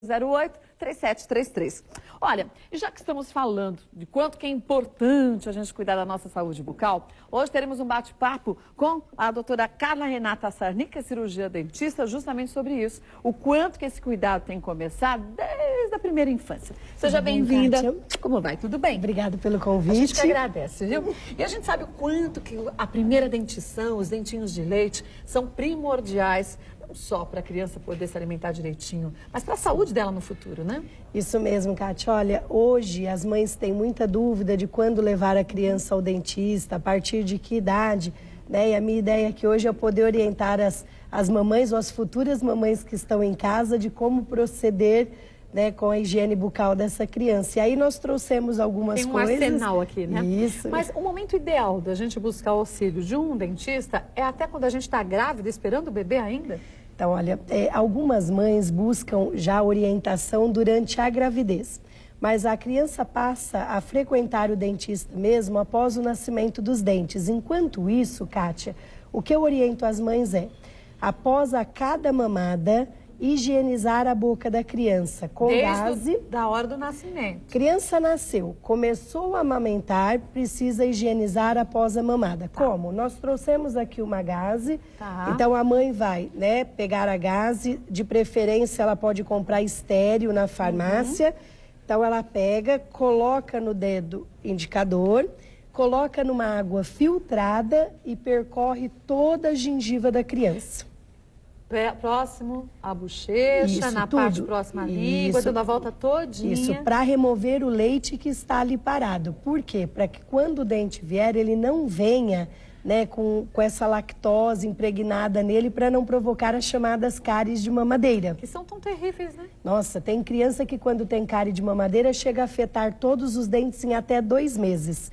08-3733. Olha, e já que estamos falando de quanto que é importante a gente cuidar da nossa saúde bucal, hoje teremos um bate-papo com a doutora Carla Renata Sarnic, que é cirurgia dentista, justamente sobre isso. O quanto que esse cuidado tem que começar desde a primeira infância. Seja bem-vinda. Como vai? Tudo bem? Obrigada pelo convite. A gente que agradece, viu? E a gente sabe o quanto que a primeira dentição, os dentinhos de leite, são primordiais, não só para a criança poder se alimentar direitinho, mas para a saúde dela no futuro, né? Isso mesmo, Kátia. Olha, hoje as mães têm muita dúvida de quando levar a criança ao dentista, a partir de que idade, né? E a minha ideia aqui hoje é poder orientar as mamães ou as futuras mamães que estão em casa de como proceder, né, com a higiene bucal dessa criança. E aí nós trouxemos algumas coisas. Tem um arsenal aqui, né? Isso. Mas o momento ideal da gente buscar o auxílio de um dentista é até quando a gente está grávida, esperando o bebê ainda? Então, olha, algumas mães buscam já orientação durante a gravidez, mas a criança passa a frequentar o dentista mesmo após o nascimento dos dentes. Enquanto isso, Kátia, o que eu oriento as mães é, após a cada mamada, higienizar a boca da criança com gaze. Da hora do nascimento. Criança nasceu, começou a amamentar, precisa higienizar após a mamada. Tá. Como? Nós trouxemos aqui uma gaze, então a mãe vai, né, pegar a gaze, de preferência ela pode comprar estéreo na farmácia, então ela pega, coloca no dedo indicador, coloca numa água filtrada e percorre toda a gengiva da criança. Próximo à bochecha, isso, na parte próxima à língua, dando a volta todinha. Isso, para remover o leite que está ali parado. Por quê? Para que quando o dente vier, ele não venha, né, com essa lactose impregnada nele, para não provocar as chamadas cáries de mamadeira. Que são tão terríveis, né? Nossa, tem criança que quando tem cárie de mamadeira chega a afetar todos os dentes em até 2 meses.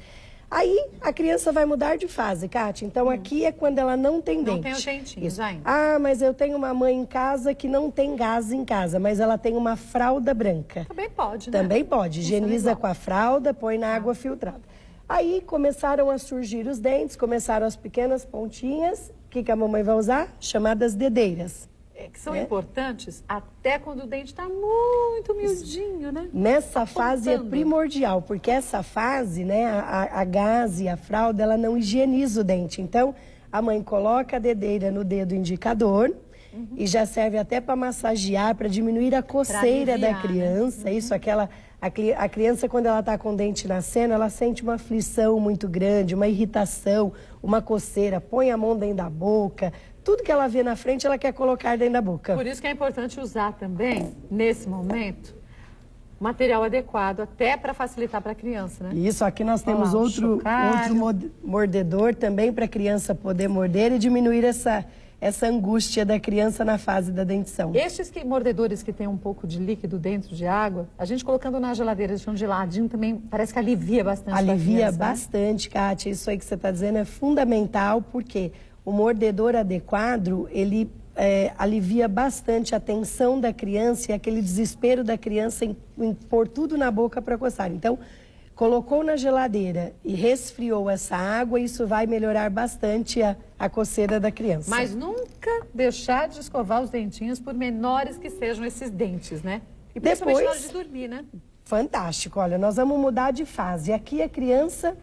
Aí a criança vai mudar de fase, Kátia. Então aqui é quando ela não tem dente. Não tem os dentinhos ainda. Ah, mas eu tenho uma mãe em casa que não tem gaze em casa, mas ela tem uma fralda branca. Também pode, né? Também pode. Higieniza com a fralda, põe na água filtrada. Aí começaram a surgir os dentes, começaram as pequenas pontinhas. O que a mamãe vai usar? Chamadas dedeiras. Que são importantes até quando o dente está muito miudinho, né? Nessa fase é primordial, porque essa fase, né, a gaze e a fralda, ela não higieniza o dente. Então, a mãe coloca a dedeira no dedo indicador e já serve até para massagear, para diminuir a coceira aliviar, da criança. Né? Isso, a criança, quando ela está com o dente nascendo, ela sente uma aflição muito grande, uma irritação, uma coceira, põe a mão dentro da boca. Tudo que ela vê na frente, ela quer colocar dentro da boca. Por isso que é importante usar também, nesse momento, material adequado, até para facilitar para a criança, né? Isso, aqui nós temos outro mordedor também para a criança poder morder e diminuir essa angústia da criança na fase da dentição. Estes mordedores que tem um pouco de líquido dentro de água, a gente colocando na geladeira, deixando de ladinho também, parece que alivia bastante. Alivia criança, bastante, né? Kátia. Isso aí que você está dizendo é fundamental, porque o mordedor adequado, ele alivia bastante a tensão da criança e aquele desespero da criança em pôr tudo na boca para coçar. Então, colocou na geladeira e resfriou essa água, isso vai melhorar bastante a coceira da criança. Mas nunca deixar de escovar os dentinhos, por menores que sejam esses dentes, né? E principalmente na hora de dormir, né? Fantástico. Olha, nós vamos mudar de fase. Aqui a criança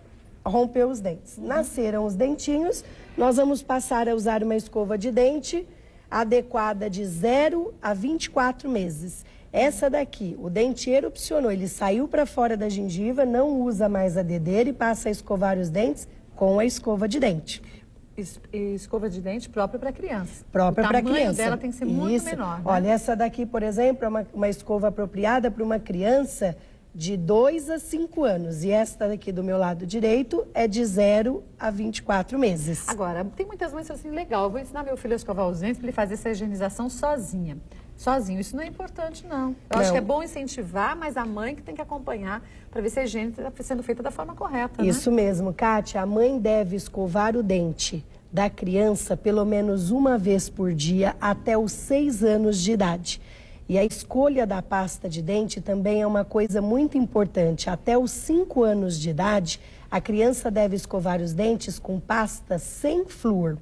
rompeu os dentes. Nasceram os dentinhos, nós vamos passar a usar uma escova de dente adequada de 0 a 24 meses. Essa daqui, o dente erupcionou, ele saiu para fora da gengiva, não usa mais a dedeira e passa a escovar os dentes com a escova de dente. Escova de dente própria para criança. Própria para criança. O tamanho dela tem que ser muito menor. Né? Olha, essa daqui, por exemplo, é uma escova apropriada para uma criança de 2 a 5 anos. E esta daqui do meu lado direito é de 0 a 24 meses. Agora, tem muitas mães que falam assim, legal, eu vou ensinar meu filho a escovar os dentes para ele fazer essa higienização sozinho. Isso não é importante, não. Eu acho que é bom incentivar, mas a mãe que tem que acompanhar para ver se a higiene está sendo feita da forma correta. Isso mesmo, Kátia. A mãe deve escovar o dente da criança pelo menos uma vez por dia até os 6 anos de idade. E a escolha da pasta de dente também é uma coisa muito importante. Até os 5 anos de idade, a criança deve escovar os dentes com pasta sem flúor.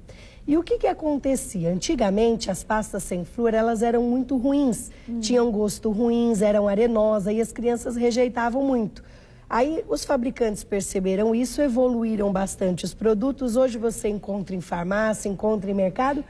E o que que acontecia? Antigamente, as pastas sem flúor, elas eram muito ruins. Tinham gosto ruins, eram arenosas e as crianças rejeitavam muito. Aí os fabricantes perceberam isso, evoluíram bastante os produtos. Hoje você encontra em farmácia, encontra em mercado,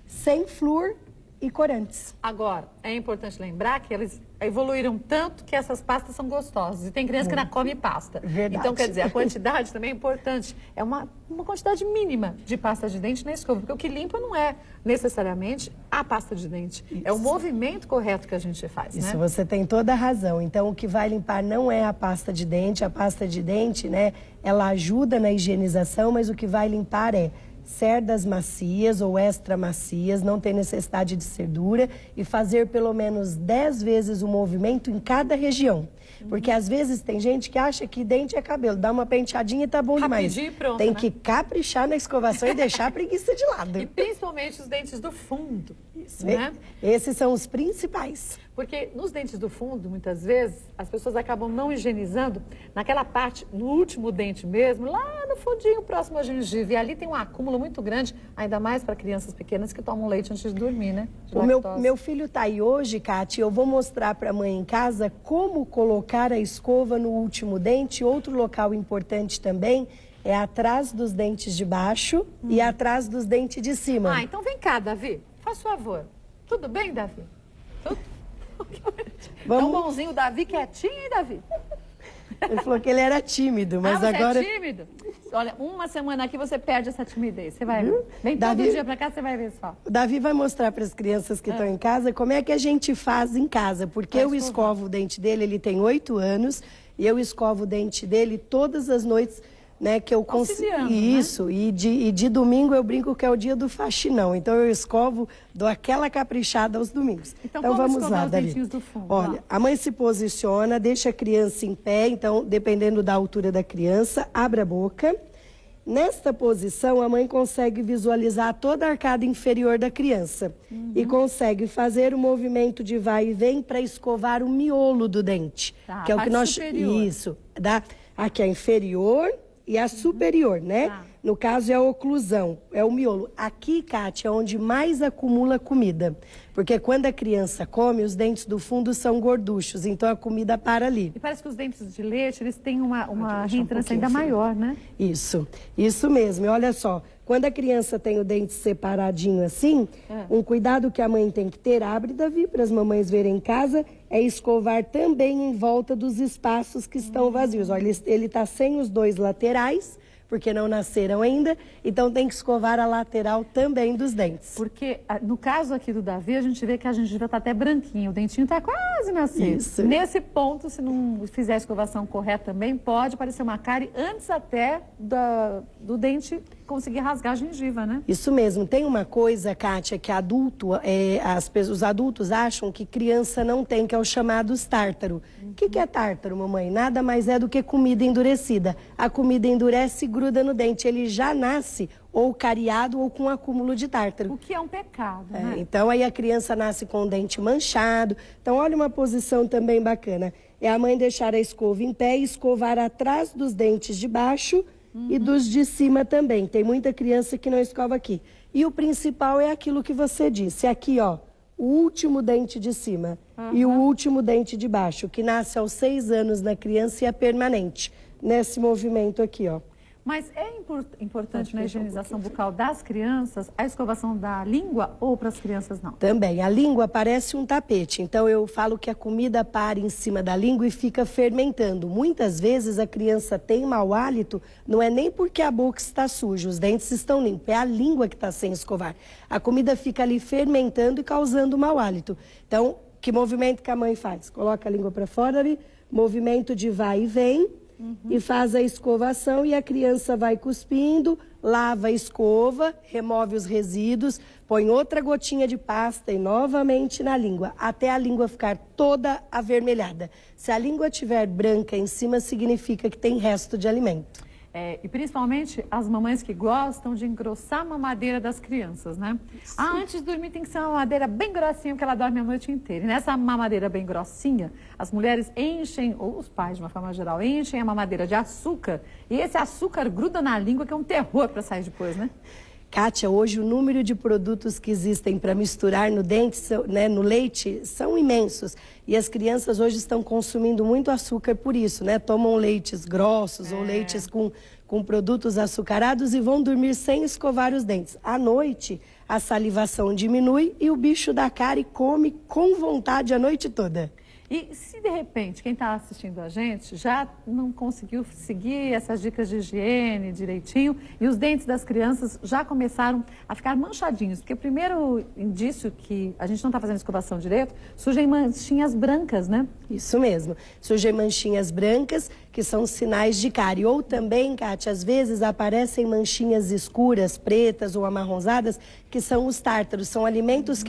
sem flúor e corantes. Agora, é importante lembrar que eles evoluíram tanto que essas pastas são gostosas. E tem criança que não come pasta. Verdade. Então, quer dizer, a quantidade também é importante. É uma quantidade mínima de pasta de dente na escova. Porque o que limpa não é necessariamente a pasta de dente. Isso. É o movimento correto que a gente faz, Isso, né? você tem toda a razão. Então, o que vai limpar não é a pasta de dente. A pasta de dente, né, ela ajuda na higienização, mas o que vai limpar é cerdas macias ou extra macias, não tem necessidade de ser dura e fazer pelo menos 10 vezes o movimento em cada região. Porque às vezes tem gente que acha que dente é cabelo, dá uma penteadinha e tá bom demais. Rapidinho e pronto, tem né? que caprichar na escovação e deixar a preguiça de lado. E principalmente os dentes do fundo, Isso, né? Esses são os principais. Porque nos dentes do fundo, muitas vezes, as pessoas acabam não higienizando naquela parte, no último dente mesmo, lá no fundinho, próximo à gengiva. E ali tem um acúmulo muito grande, ainda mais para crianças pequenas que tomam leite antes de dormir, né? De O lactose. meu filho tá aí hoje, Cátia, eu vou mostrar para a mãe em casa como colocar a escova no último dente. Outro local importante também é atrás dos dentes de baixo e atrás dos dentes de cima. Ah, então vem cá, Davi. Faz favor. Tudo bem, Davi? Tudo? Vamos- Tão bonzinho, Davi, quietinho, hein, Davi? Ele falou que ele era tímido, mas você agora... é tímido? Olha, uma semana aqui você perde essa timidez, você vai ver. Vem Davi- todo dia pra cá, você vai ver só. O Davi vai mostrar para as crianças que estão em casa como é que a gente faz em casa. Porque Vai eu escovar. escovo o dente dele, ele tem 8 anos, e eu escovo o dente dele todas as noites, né, que eu consigo. Auxiliando, né? Isso, e de domingo eu brinco que é o dia do faxinão. Então eu escovo, dou aquela caprichada aos domingos. Então, como vamos escovar lá, os Davi. dentinhos do fundo? Olha, Ó. a mãe se posiciona, deixa a criança em pé, então dependendo da altura da criança, abre a boca. Nesta posição, a mãe consegue visualizar toda a arcada inferior da criança e consegue fazer o movimento de vai e vem para escovar o miolo do dente, Tá, que é a o que parte nós superior. isso, dá aqui a inferior e a superior, né? Tá. No caso é a oclusão, é o miolo. Aqui, Kátia, é onde mais acumula comida, porque quando a criança come, os dentes do fundo são gorduchos, então a comida para ali. E parece que os dentes de leite, eles têm uma deixar um reentrância pouquinho, ainda filho. maior, né? Isso mesmo. E olha só, quando a criança tem o dente separadinho assim, um cuidado que a mãe tem que ter, abre, Davi, para as mamães verem em casa, é escovar também em volta dos espaços que estão vazios. Olha, ele está sem os dois laterais, porque não nasceram ainda, então tem que escovar a lateral também dos dentes. Porque no caso aqui do Davi, a gente vê que a gengiva está até branquinha, o dentinho está quase nascendo. Isso. Nesse ponto, se não fizer a escovação correta também, pode aparecer uma cárie antes até do dente conseguir rasgar a gengiva, né? Isso mesmo. Tem uma coisa, Kátia, que os adultos acham que criança não tem, que é o chamado tártaro. O que é tártaro, mamãe? Nada mais é do que comida endurecida. A comida endurece e gruda no dente. Ele já nasce ou cariado ou com acúmulo de tártaro. O que é um pecado, né? Então, aí a criança nasce com o dente manchado. Então, olha uma posição também bacana. É a mãe deixar a escova em pé e escovar atrás dos dentes de baixo e dos de cima também. Tem muita criança que não escova aqui. E o principal é aquilo que você disse. Aqui, ó, o último dente de cima e o último dente de baixo, que nasce aos 6 anos na criança e é permanente. Nesse movimento aqui, ó. Mas é importante na higienização bucal das crianças a escovação da língua ou para as crianças não? Também, a língua parece um tapete, então eu falo que a comida para em cima da língua e fica fermentando. Muitas vezes a criança tem mau hálito, não é nem porque a boca está suja, os dentes estão limpos, é a língua que está sem escovar. A comida fica ali fermentando e causando mau hálito. Então, que movimento que a mãe faz? Coloca a língua para fora ali, movimento de vai e vem. E faz a escovação e a criança vai cuspindo, lava a escova, remove os resíduos, põe outra gotinha de pasta e novamente na língua, até a língua ficar toda avermelhada. Se a língua estiver branca em cima, significa que tem resto de alimento. E principalmente as mamães que gostam de engrossar a mamadeira das crianças, né? Antes de dormir tem que ser uma mamadeira bem grossinha, porque ela dorme a noite inteira. E nessa mamadeira bem grossinha, as mulheres enchem, ou os pais de uma forma geral, enchem a mamadeira de açúcar. E esse açúcar gruda na língua, que é um terror para sair depois, né? Kátia, hoje o número de produtos que existem para misturar no dente, né, no leite, são imensos. E as crianças hoje estão consumindo muito açúcar por isso, né? Tomam leites grossos ou leites com produtos açucarados e vão dormir sem escovar os dentes. À noite, a salivação diminui e o bicho da cárie come com vontade a noite toda. E se de repente quem está assistindo a gente já não conseguiu seguir essas dicas de higiene direitinho e os dentes das crianças já começaram a ficar manchadinhos, porque o primeiro indício que a gente não está fazendo escovação direito, surgem manchinhas brancas, né? Isso mesmo, surgem manchinhas brancas que são sinais de cárie. Ou também, Kátia, às vezes aparecem manchinhas escuras, pretas ou amarronzadas, que são os tártaros, são alimentos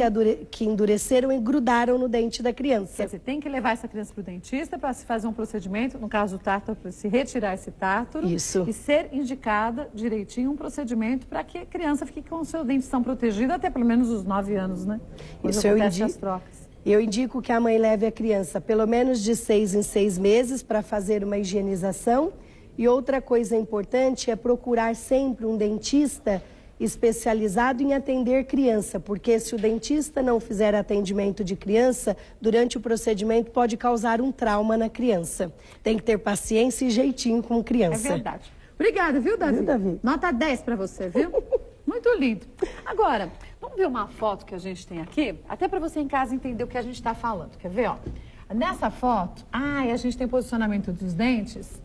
que endureceram e grudaram no dente da criança. Quer dizer, tem que levar essa criança para o dentista para se fazer um procedimento, no caso do tártaro, para se retirar esse tártaro. Isso. E ser indicada direitinho um procedimento para que a criança fique com os seus dentes tão protegidos até pelo menos os 9 anos, né? Quando Isso eu acontecem indico. as trocas. Eu indico que a mãe leve a criança pelo menos de 6 em 6 meses para fazer uma higienização. E outra coisa importante é procurar sempre um dentista especializado em atender criança, porque se o dentista não fizer atendimento de criança, durante o procedimento pode causar um trauma na criança. Tem que ter paciência e jeitinho com criança. É verdade. Obrigada, viu, Davi? Viu, Davi? Nota 10 para você, viu? Muito lindo. Agora, vamos ver uma foto que a gente tem aqui, até para você em casa entender o que a gente está falando. Quer ver, ó? Nessa foto, a gente tem o posicionamento dos dentes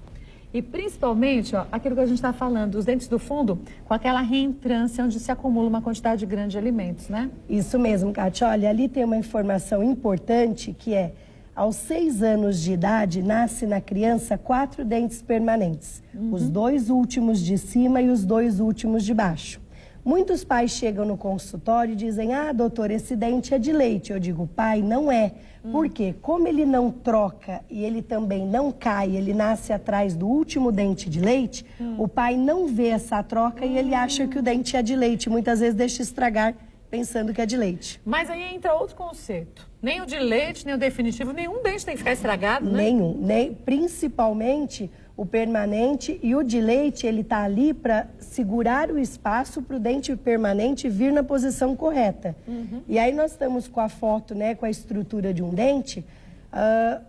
e principalmente, ó, aquilo que a gente está falando, os dentes do fundo com aquela reentrância onde se acumula uma quantidade grande de alimentos, né? Isso mesmo, Kátia. Olha, ali tem uma informação importante que é: aos 6 anos de idade, nasce na criança 4 dentes permanentes. Os 2 últimos de cima e os 2 últimos de baixo. Muitos pais chegam no consultório e dizem: ah, doutor, esse dente é de leite. Eu digo: pai, não é. Por quê? Como ele não troca e ele também não cai, ele nasce atrás do último dente de leite, o pai não vê essa troca e ele acha que o dente é de leite. Muitas vezes deixa estragar pensando que é de leite. Mas aí entra outro conceito. Nem o de leite, nem o definitivo, nenhum dente tem que ficar estragado, né? Nenhum. Principalmente o permanente, e o de leite, ele está ali para segurar o espaço para o dente permanente vir na posição correta. E aí nós estamos com a foto, né, com a estrutura de um dente.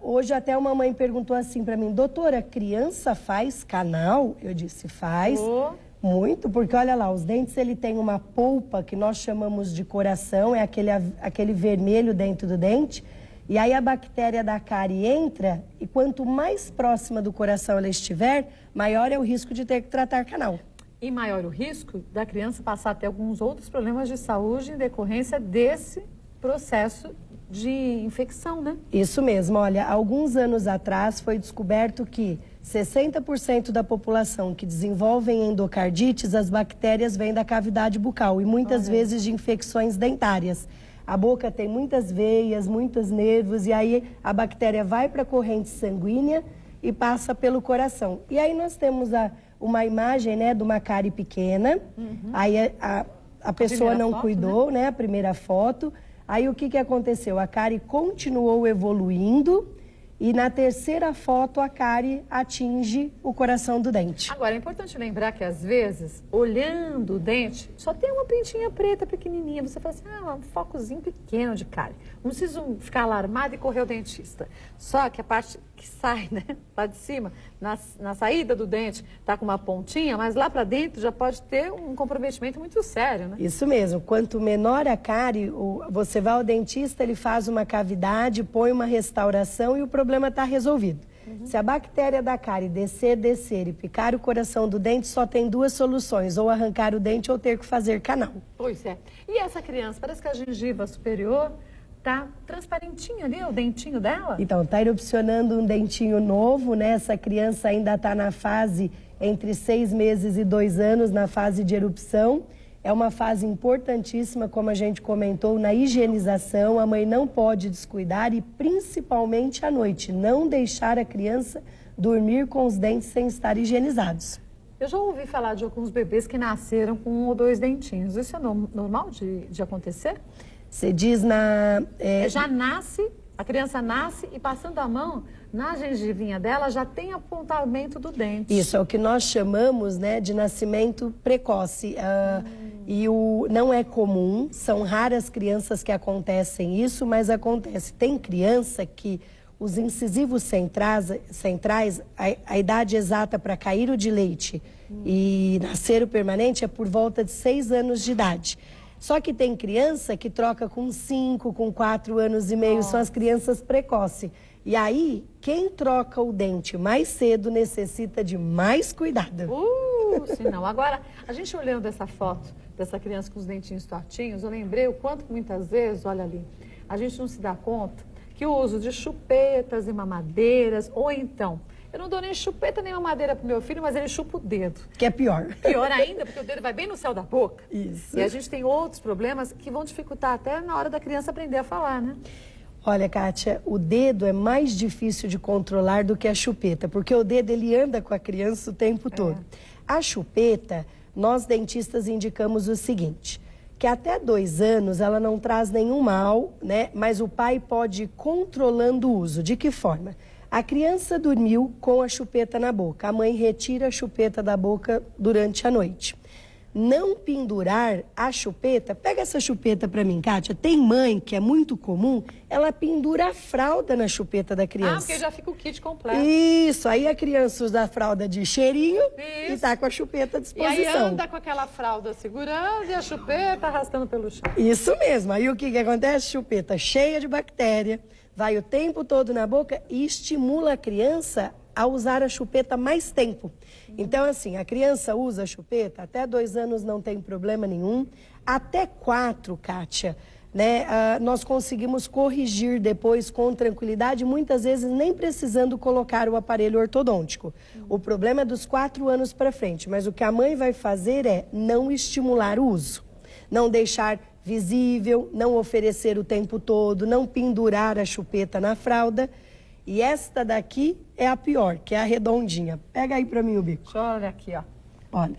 Hoje até uma mãe perguntou assim para mim: doutora, criança faz canal? Eu disse: faz. Muito, porque olha lá, os dentes, ele tem uma polpa que nós chamamos de coração, é aquele vermelho dentro do dente. E aí a bactéria da cárie entra e quanto mais próxima do coração ela estiver, maior é o risco de ter que tratar canal. E maior o risco da criança passar a ter alguns outros problemas de saúde em decorrência desse processo de infecção, né? Isso mesmo. Olha, alguns anos atrás foi descoberto que 60% da população que desenvolvem endocardites, as bactérias vêm da cavidade bucal e muitas vezes de infecções dentárias. A boca tem muitas veias, muitos nervos e aí a bactéria vai para a corrente sanguínea e passa pelo coração. E aí nós temos uma imagem, né, de uma cárie pequena, aí a pessoa não cuidou, né, a primeira foto. Aí o que aconteceu? A cárie continuou evoluindo e na terceira foto a cárie atinge o coração do dente. Agora, é importante lembrar que às vezes, olhando o dente, só tem uma pintinha preta pequenininha. Você fala assim: um focozinho pequeno de cárie. Não preciso ficar alarmado e correr ao dentista. Só que a parte que sai, né, lá de cima, na saída do dente, tá com uma pontinha, mas lá para dentro já pode ter um comprometimento muito sério, né? Isso mesmo. Quanto menor a cárie, você vai ao dentista, ele faz uma cavidade, põe uma restauração e o problema está resolvido. Se a bactéria da cárie descer e picar o coração do dente, só tem 2 soluções: ou arrancar o dente ou ter que fazer canal. Pois é. E essa criança, parece que a gengiva superior tá transparentinho ali, o dentinho dela? Então, tá erupcionando um dentinho novo, né? Essa criança ainda está na fase entre 6 meses e 2 anos, na fase de erupção. É uma fase importantíssima, como a gente comentou, na higienização. A mãe não pode descuidar e, principalmente à noite, não deixar a criança dormir com os dentes sem estar higienizados. Eu já ouvi falar de alguns bebês que nasceram com 1 ou 2 dentinhos. Isso é normal de acontecer? Você diz Já nasce A criança nasce e passando a mão na gengivinha dela já tem apontamento do dente. Isso é o que nós chamamos, né, de nascimento precoce. Não é comum, são raras crianças que acontecem isso, mas acontece. Tem criança que os incisivos centrais, a idade exata para cair o de leite e nascer o permanente é por volta de 6 anos de idade. Só que tem criança que troca com 5, com 4 anos e meio, são as crianças precoces. E aí, quem troca o dente mais cedo necessita de mais cuidado. Se não. Agora, a gente olhando essa foto dessa criança com os dentinhos tortinhos, eu lembrei o quanto que muitas vezes, olha ali, a gente não se dá conta que o uso de chupetas e mamadeiras, ou então, eu não dou nem chupeta nem mamadeira pro meu filho, mas ele chupa o dedo. Que é pior. Pior ainda, porque o dedo vai bem no céu da boca. Isso. E a gente tem outros problemas que vão dificultar até na hora da criança aprender a falar, né? Olha, Kátia, o dedo é mais difícil de controlar do que a chupeta, porque o dedo ele anda com a criança o tempo todo. A chupeta, nós dentistas indicamos o seguinte, que até 2 anos ela não traz nenhum mal, né? Mas o pai pode ir controlando o uso. De que forma? A criança dormiu com a chupeta na boca, a mãe retira a chupeta da boca durante a noite. Não pendurar a chupeta, pega essa chupeta para mim, Kátia, tem mãe que é muito comum, ela pendura a fralda na chupeta da criança. Porque já fica o kit completo. Isso, aí a criança usa a fralda de cheirinho e tá com a chupeta à disposição. E aí anda com aquela fralda segurando e a chupeta arrastando pelo chão. Isso mesmo, aí o que acontece? Chupeta cheia de bactéria, vai o tempo todo na boca e estimula a criança a usar a chupeta mais tempo. Então, assim, a criança usa a chupeta, até 2 anos não tem problema nenhum, até 4, Kátia, né, nós conseguimos corrigir depois com tranquilidade, muitas vezes nem precisando colocar o aparelho ortodôntico. O problema é dos 4 anos para frente, mas o que a mãe vai fazer é não estimular o uso, não deixar visível, não oferecer o tempo todo, não pendurar a chupeta na fralda. E esta daqui é a pior, que é a redondinha. Pega aí pra mim o bico. Olha aqui, ó. Olha,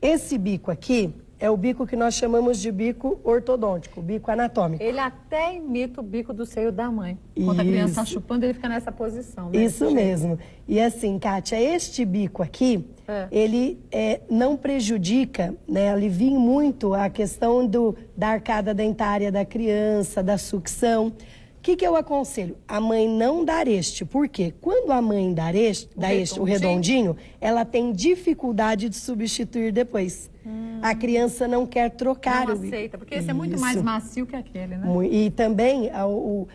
esse bico aqui é o bico que nós chamamos de bico ortodôntico, bico anatômico. Ele até imita o bico do seio da mãe. Quando a criança está chupando, ele fica nessa posição, né? Isso mesmo. E assim, Kátia, este bico aqui, ele não prejudica, né, alivia muito a questão da arcada dentária da criança, da sucção. O que eu aconselho? A mãe não dar este, porque quando a mãe dá o redondinho, ela tem dificuldade de substituir depois. A criança não quer trocar. Não aceita, porque esse é muito mais macio que aquele, né? E também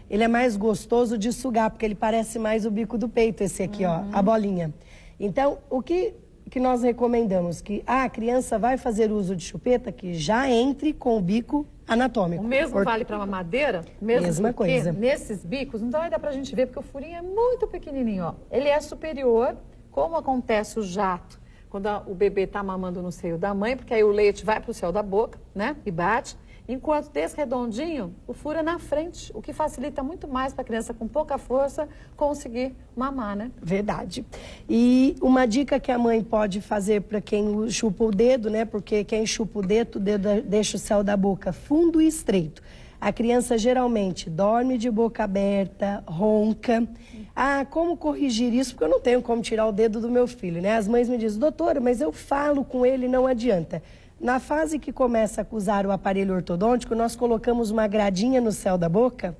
ele é mais gostoso de sugar, porque ele parece mais o bico do peito, esse aqui, ó, a bolinha. Então, o que nós recomendamos? Que a criança vai fazer uso de chupeta, que já entre com o bico anatômico. O mesmo vale para mamadeira? Mesma coisa. Nesses bicos, não vai dar pra gente ver, porque o furinho é muito pequenininho, ó. Ele é superior, como acontece o jato, quando o bebê tá mamando no seio da mãe, porque aí o leite vai pro céu da boca, né, e bate. Enquanto desse redondinho, o furo é na frente, o que facilita muito mais para a criança com pouca força conseguir mamar, né? Verdade. E uma dica que a mãe pode fazer para quem chupa o dedo, né? Porque quem chupa o dedo deixa o céu da boca fundo e estreito. A criança geralmente dorme de boca aberta, ronca. Ah, como corrigir isso? Porque eu não tenho como tirar o dedo do meu filho, né? As mães me dizem, doutora, mas eu falo com ele, não adianta. Na fase que começa a usar o aparelho ortodôntico, nós colocamos uma gradinha no céu da boca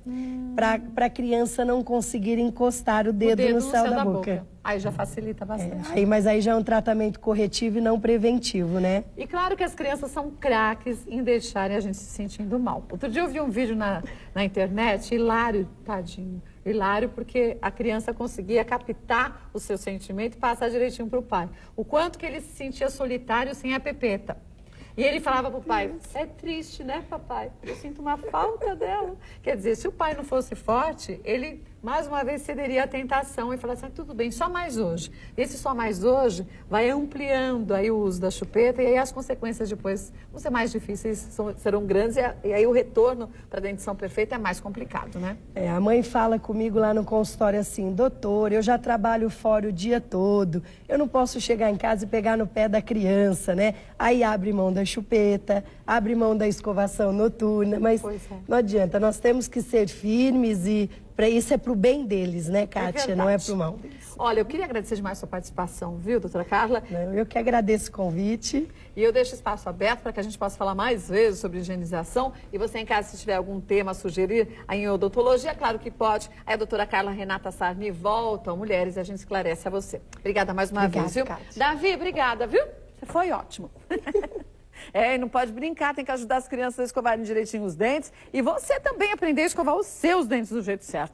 para a criança não conseguir encostar o dedo no céu da boca. Aí já facilita bastante. Mas aí já é um tratamento corretivo e não preventivo, né? E claro que as crianças são craques em deixarem a gente se sentindo mal. Outro dia eu vi um vídeo na internet, hilário, tadinho. Hilário, porque a criança conseguia captar o seu sentimento e passar direitinho para o pai. O quanto que ele se sentia solitário sem a pepeta. E ele falava pro pai, é triste, né, papai? Eu sinto uma falta dela. Quer dizer, se o pai não fosse forte, ele, mais uma vez, cederia à tentação e falasse, tudo bem, só mais hoje. Esse só mais hoje vai ampliando aí o uso da chupeta e aí as consequências depois vão ser mais difíceis, serão grandes e aí o retorno para a dentição perfeita é mais complicado, né? A mãe fala comigo lá no consultório assim, doutor, eu já trabalho fora o dia todo, eu não posso chegar em casa e pegar no pé da criança, né? Aí abre mão da chupeta, abre mão da escovação noturna, mas não adianta, nós temos que ser firmes e isso é pro bem deles, né, Kátia? Não é pro mal deles. Olha, eu queria agradecer demais a sua participação, viu, doutora Carla? Eu que agradeço o convite. E eu deixo espaço aberto para que a gente possa falar mais vezes sobre higienização. E você em casa, se tiver algum tema a sugerir aí em odontologia, claro que pode. Aí a doutora Carla Renata Sarni volta ao Mulheres e a gente esclarece a você. Obrigada mais uma vez, viu? Kátia. Davi, obrigada, viu? Você foi ótimo. E não pode brincar, tem que ajudar as crianças a escovarem direitinho os dentes. E você também aprender a escovar os seus dentes do jeito certo.